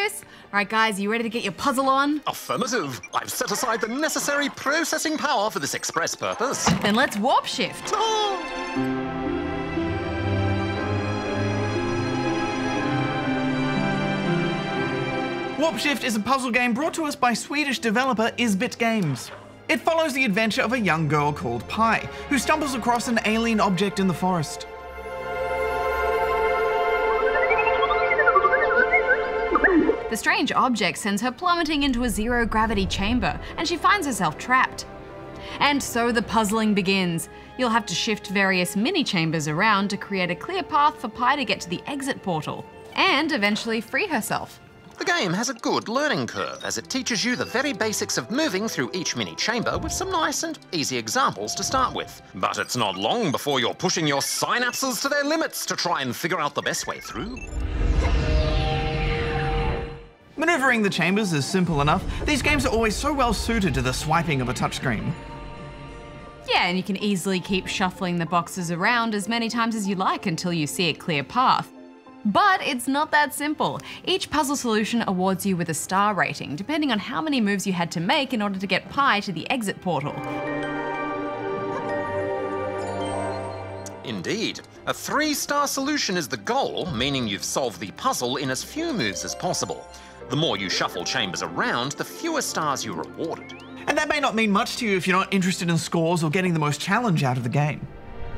this. All right, guys, you ready to get your puzzle on? Affirmative. I've set aside the necessary processing power for this express purpose. Then let's warp shift. Warp Shift is a puzzle game brought to us by Swedish developer Isbit Games. It follows the adventure of a young girl called Pi, who stumbles across an alien object in the forest. The strange object sends her plummeting into a zero-gravity chamber, and she finds herself trapped. And so the puzzling begins. You'll have to shift various mini-chambers around to create a clear path for Pi to get to the exit portal, and eventually free herself. The game has a good learning curve as it teaches you the very basics of moving through each mini-chamber with some nice and easy examples to start with. But it's not long before you're pushing your synapses to their limits to try and figure out the best way through. Maneuvering the chambers is simple enough. These games are always so well suited to the swiping of a touchscreen. Yeah, and you can easily keep shuffling the boxes around as many times as you like until you see a clear path. But it's not that simple. Each puzzle solution awards you with a star rating, depending on how many moves you had to make in order to get Pi to the exit portal. Indeed. A 3-star solution is the goal, meaning you've solved the puzzle in as few moves as possible. The more you shuffle chambers around, the fewer stars you're rewarded. And that may not mean much to you if you're not interested in scores or getting the most challenge out of the game.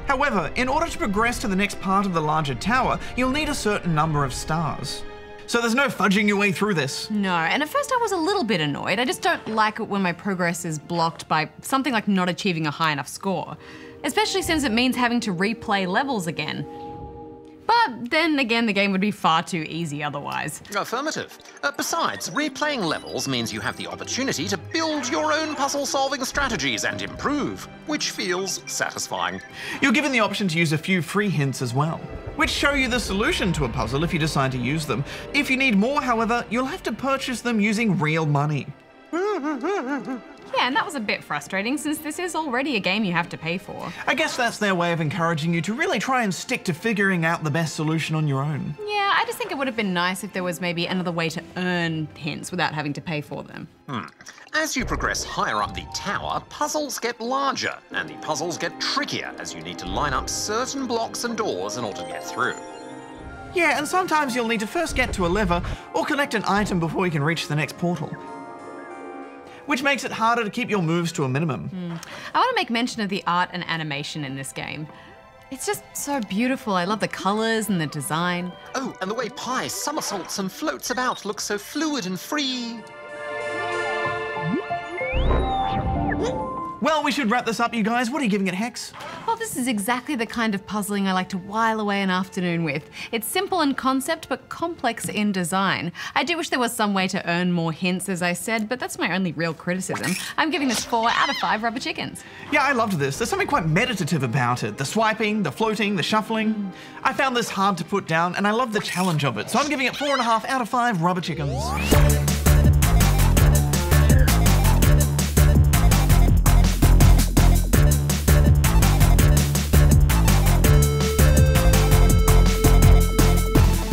However, in order to progress to the next part of the larger tower, you'll need a certain number of stars. So there's no fudging your way through this. No, and at first I was a little bit annoyed. I just don't like it when my progress is blocked by something like not achieving a high enough score. Especially since it means having to replay levels again. But then again, the game would be far too easy otherwise. Affirmative. Besides, replaying levels means you have the opportunity to build your own puzzle-solving strategies and improve, which feels satisfying. You're given the option to use a few free hints as well, which show you the solution to a puzzle if you decide to use them. If you need more, however, you'll have to purchase them using real money. Yeah, and that was a bit frustrating since this is already a game you have to pay for. I guess that's their way of encouraging you to really try and stick to figuring out the best solution on your own. Yeah, I just think it would have been nice if there was maybe another way to earn hints without having to pay for them. As you progress higher up the tower, puzzles get larger, and the puzzles get trickier as you need to line up certain blocks and doors in order to get through. Yeah, and sometimes you'll need to first get to a lever or collect an item before you can reach the next portal, which makes it harder to keep your moves to a minimum. I want to make mention of the art and animation in this game. It's just so beautiful. I love the colors and the design. Oh, and the way Pi somersaults and floats about looks so fluid and free. Well, we should wrap this up, you guys. What are you giving it, Hex? Well, this is exactly the kind of puzzling I like to while away an afternoon with. It's simple in concept, but complex in design. I do wish there was some way to earn more hints, as I said, but that's my only real criticism. I'm giving this 4 out of 5 rubber chickens. Yeah, I loved this. There's something quite meditative about it. The swiping, the floating, the shuffling. I found this hard to put down, and I love the challenge of it, so I'm giving it 4.5 out of 5 rubber chickens.